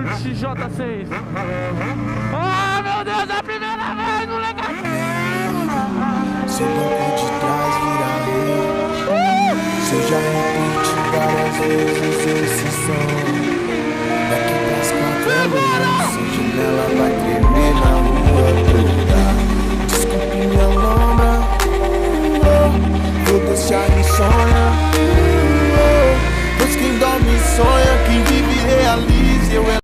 XJ6. Oh meu Deus, é a primeira vez, moleque. Seu banco de trás vira rei. Se eu já repeti várias vezes esse som.